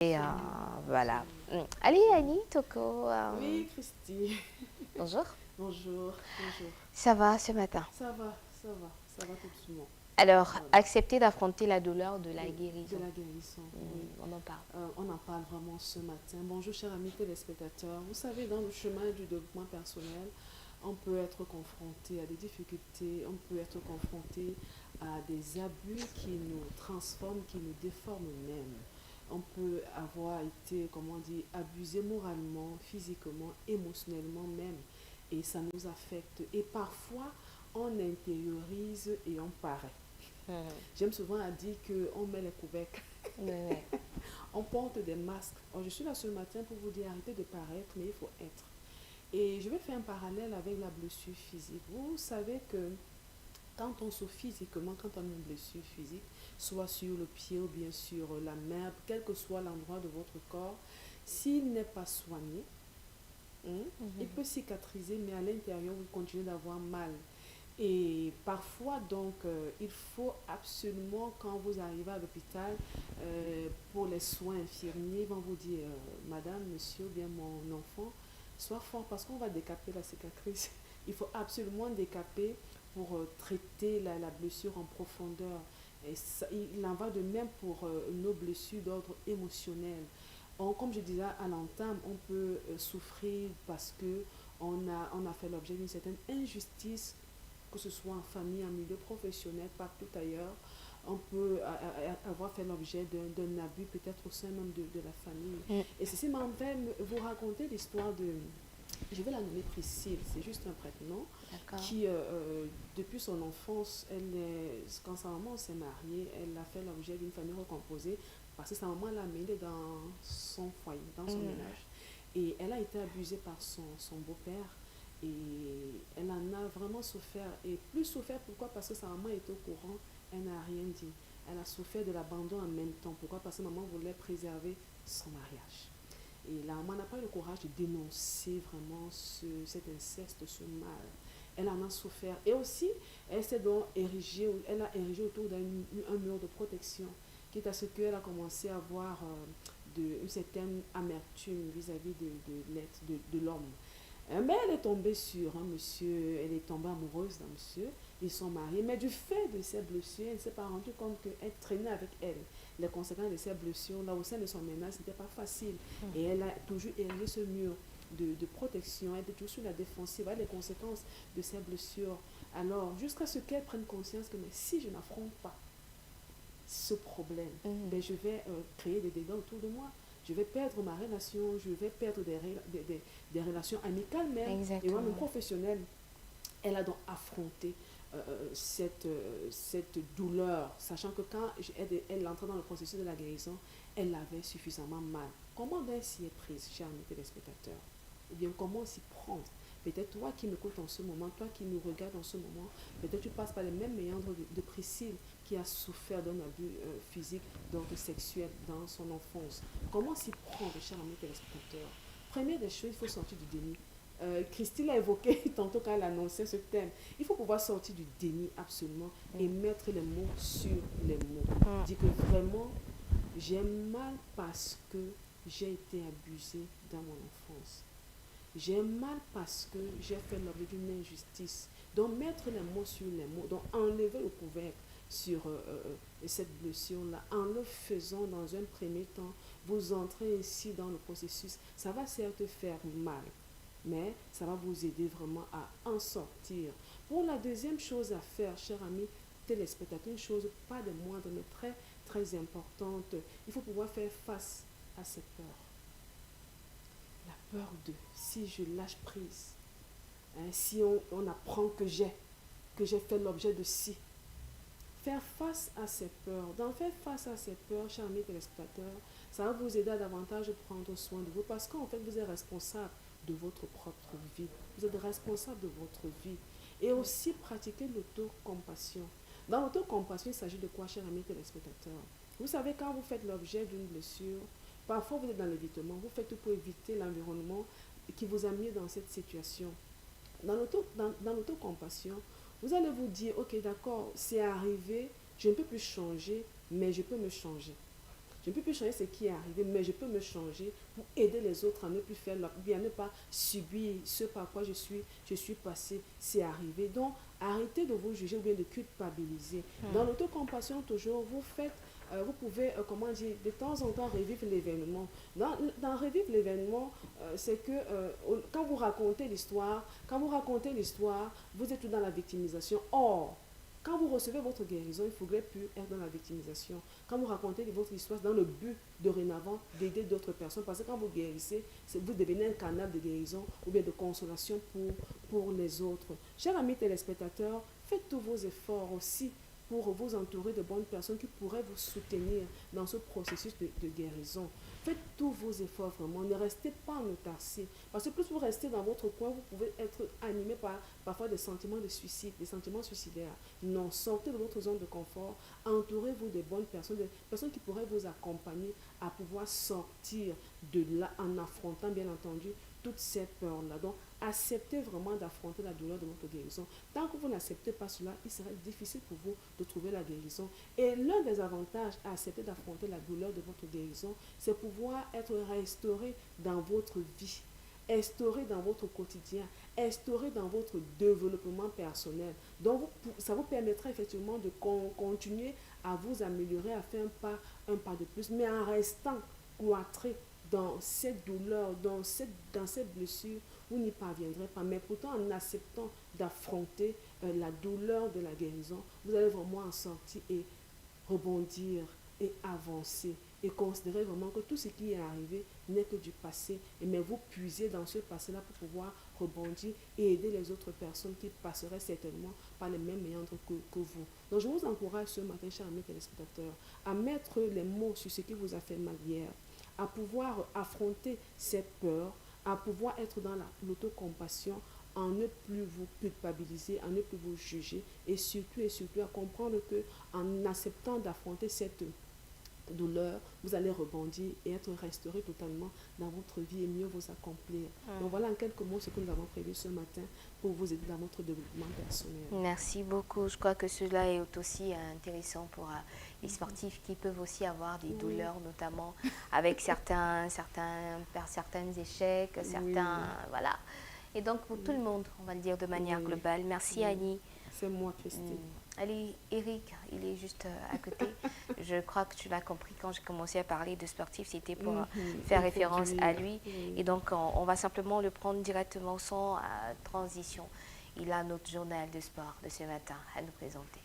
Et Salut. voilà. Salut. Allez, Salut. Annie, Toko. Oui, Christy. Bonjour. Bonjour. Bonjour. Ça va ce matin? Ça va, ça va, ça va tout doucement. Alors, Ça va. accepter d'affronter la douleur de la De guérison. la guérison, oui. On en parle. On en parle vraiment ce matin. Bonjour, chers amis téléspectateurs. Vous savez, dans le chemin du développement personnel, on peut être confronté à des difficultés, on peut être confronté à des abus qui nous transforment, qui nous déforment même. On peut avoir été, comment dire, abusé moralement, physiquement, émotionnellement même. Et ça nous affecte. Et parfois, on intériorise et on paraît. Mhm. J'aime souvent à dire qu'on met les couvercles, Ouais, ouais. on porte des masques. Alors, je suis là ce matin pour vous dire arrêtez de paraître, mais il faut être. Et je vais faire un parallèle avec la blessure physique. Vous savez que quand on souffre physiquement, quand on a une blessure physique, soit sur le pied ou bien sur la main, quel que soit l'endroit de votre corps, s'il n'est pas soigné, il Mhm. peut cicatriser, mais à l'intérieur, vous continuez d'avoir mal. Et parfois, donc, il faut absolument, quand vous arrivez à l'hôpital, pour les soins infirmiers, ils vont vous dire, Madame, Monsieur, ou bien mon enfant, sois fort parce qu'on va décaper la cicatrice. Il faut absolument décaper pour traiter la blessure en profondeur. Et ça, il en va de même pour nos blessures d'ordre émotionnel. Comme je disais à l'entame, on peut souffrir parce que on a fait l'objet d'une certaine injustice, que ce soit en famille, en milieu professionnel, partout ailleurs. On peut avoir fait l'objet d'un abus, peut-être au sein même de la famille. Mm. Et ceci m'en fait vous raconter l'histoire de, je vais la nommer Priscille, c'est juste un prénom, D'accord. qui, depuis son enfance, quand sa maman s'est mariée, elle a fait l'objet d'une famille recomposée parce que sa maman l'a amenée dans son foyer, dans son Mm. ménage. Et elle a été abusée par son beau-père et elle en a vraiment souffert. Et plus souffert, pourquoi? Parce que sa maman était au courant, elle n'a rien dit. Elle a souffert de l'abandon en même temps. Pourquoi? Parce que maman voulait préserver son mariage. Et la maman n'a pas eu le courage de dénoncer vraiment cet inceste, ce mal. Elle en a souffert. Et aussi, elle s'est donc érigée, elle a érigé autour d'un mur de protection, quitte à ce qu'elle a commencé à avoir une certaine amertume vis-à-vis de l'homme. Mais elle est tombée sur un monsieur, elle est tombée amoureuse d'un monsieur, ils sont mariés, mais du fait de ses blessures, elle ne s'est pas rendue compte qu'elle traînait avec elle. Les conséquences de ces blessures, là au sein de son ménage, ce n'était pas facile. Et elle a toujours érigé ce mur de protection, elle était toujours sur la défensive, avec les conséquences de ces blessures. Alors, jusqu'à ce qu'elle prenne conscience que mais si je n'affronte pas ce problème, Mhm. ben, je vais créer des dégâts autour de moi. Je vais perdre ma relation, je vais perdre des relations amicales même, et moi-même Exactement. professionnelles. Elle a donc affronté cette douleur, sachant que quand elle entrait dans le processus de la guérison, elle avait suffisamment mal. Comment donc s'y est prise, chers amis téléspectateurs? Ou bien comment s'y prendre? Peut-être toi qui m'écoutes en ce moment, toi qui nous regardes en ce moment, peut-être tu passes par les mêmes méandres de Priscille qui a souffert d'un abus physique, d'ordre sexuel dans son enfance. Comment s'y prendre, chers amis téléspectateurs? Première des choses, il faut sortir du déni. Christine a évoqué tantôt quand elle annonçait ce thème. Il faut pouvoir sortir du déni absolument et Mm. mettre les mots sur les mots. Mm. Dire que vraiment, j'ai mal parce que j'ai été abusée dans mon enfance. J'ai mal parce que j'ai fait l'objet d'une injustice. Donc mettre les mots sur les mots, donc enlever le couvercle sur cette blessure-là, en le faisant dans un premier temps, vous entrez ici dans le processus. Ça va certes faire mal, mais ça va vous aider vraiment à en sortir. Pour la deuxième chose à faire, chers amis téléspectateurs, une chose pas de moindre, mais très, très importante, il faut pouvoir faire face à cette peur. La peur de, si je lâche prise, hein, si on apprend que j'ai fait l'objet de si. Faire face à ces peurs. Dans faire face à ces peurs, chers amis téléspectateurs, ça va vous aider à davantage prendre soin de vous parce qu'en fait, vous êtes responsable de votre propre vie. Vous êtes responsable de votre vie. Et aussi pratiquer l'autocompassion. Dans l'autocompassion, il s'agit de quoi, chers amis téléspectateurs? Vous savez, quand vous faites l'objet d'une blessure, parfois vous êtes dans l'évitement, vous faites tout pour éviter l'environnement qui vous a mis dans cette situation. Dans l'autocompassion, vous allez vous dire, ok, d'accord, c'est arrivé, je ne peux plus changer, mais je peux me changer. Je ne peux plus changer ce qui est arrivé, mais je peux me changer pour aider les autres à ne plus faire leur bien, à ne pas subir ce par quoi je suis passé, c'est arrivé. Donc, arrêtez de vous juger ou bien de culpabiliser. Dans l'autocompassion, toujours, vous pouvez, comment dire, de temps en temps revivre l'événement. Dans revivre l'événement, c'est que quand vous racontez l'histoire, vous êtes dans la victimisation. Or, quand vous recevez votre guérison, il ne faudrait plus être dans la victimisation. Quand vous racontez votre histoire, c'est dans le but dorénavant d'aider d'autres personnes. Parce que quand vous guérissez, vous devenez un canal de guérison ou bien de consolation pour les autres. Chers amis téléspectateurs, faites tous vos efforts aussi pour vous entourer de bonnes personnes qui pourraient vous soutenir dans ce processus de guérison. Faites tous vos efforts vraiment. Ne restez pas en autarcie. Parce que plus vous restez dans votre coin, vous pouvez être animé par parfois des sentiments de suicide, des sentiments suicidaires. Non, sortez de votre zone de confort. Entourez-vous de bonnes personnes, des personnes qui pourraient vous accompagner à pouvoir sortir de là en affrontant, bien entendu, toutes ces peurs-là. Donc, acceptez vraiment d'affronter la douleur de votre guérison. Tant que vous n'acceptez pas cela, il serait difficile pour vous de trouver la guérison. Et l'un des avantages à accepter d'affronter la douleur de votre guérison, c'est pouvoir être restauré dans votre vie, instauré dans votre quotidien, instauré dans votre développement personnel. Donc, ça vous permettra effectivement de continuer à vous améliorer, à faire un pas de plus, mais en restant cloîtré dans cette douleur, dans cette blessure, vous n'y parviendrez pas. Mais pourtant, en acceptant d'affronter la douleur de la guérison, vous allez vraiment en sortir et rebondir et avancer. Et considérer vraiment que tout ce qui est arrivé n'est que du passé. Mais vous puisez dans ce passé-là pour pouvoir rebondir et aider les autres personnes qui passeraient certainement par les mêmes méandres que vous. Donc je vous encourage ce matin, chers amis téléspectateurs, à mettre les mots sur ce qui vous a fait mal hier, à pouvoir affronter ces peurs, à pouvoir être dans l'autocompassion, en ne plus vous culpabiliser, en ne plus vous juger et surtout à comprendre que en acceptant d'affronter cette douleur, vous allez rebondir et être restauré totalement dans votre vie et mieux vous accomplir. Donc voilà en quelques mots ce que nous avons prévu ce matin pour vous aider dans votre développement personnel. Merci beaucoup. Je crois que cela est aussi intéressant pour les sportifs qui peuvent aussi avoir des douleurs, notamment avec certains échecs, certains... Voilà. Et donc pour tout le monde, on va le dire de manière globale. Merci Annie. C'est moi, Christine. Allez, Eric, il est juste à côté. Je crois que tu l'as compris quand j'ai commencé à parler de sportif, c'était pour faire référence à lui. Et donc, on va simplement le prendre directement sans transition. Il a notre journal de sport de ce matin à nous présenter.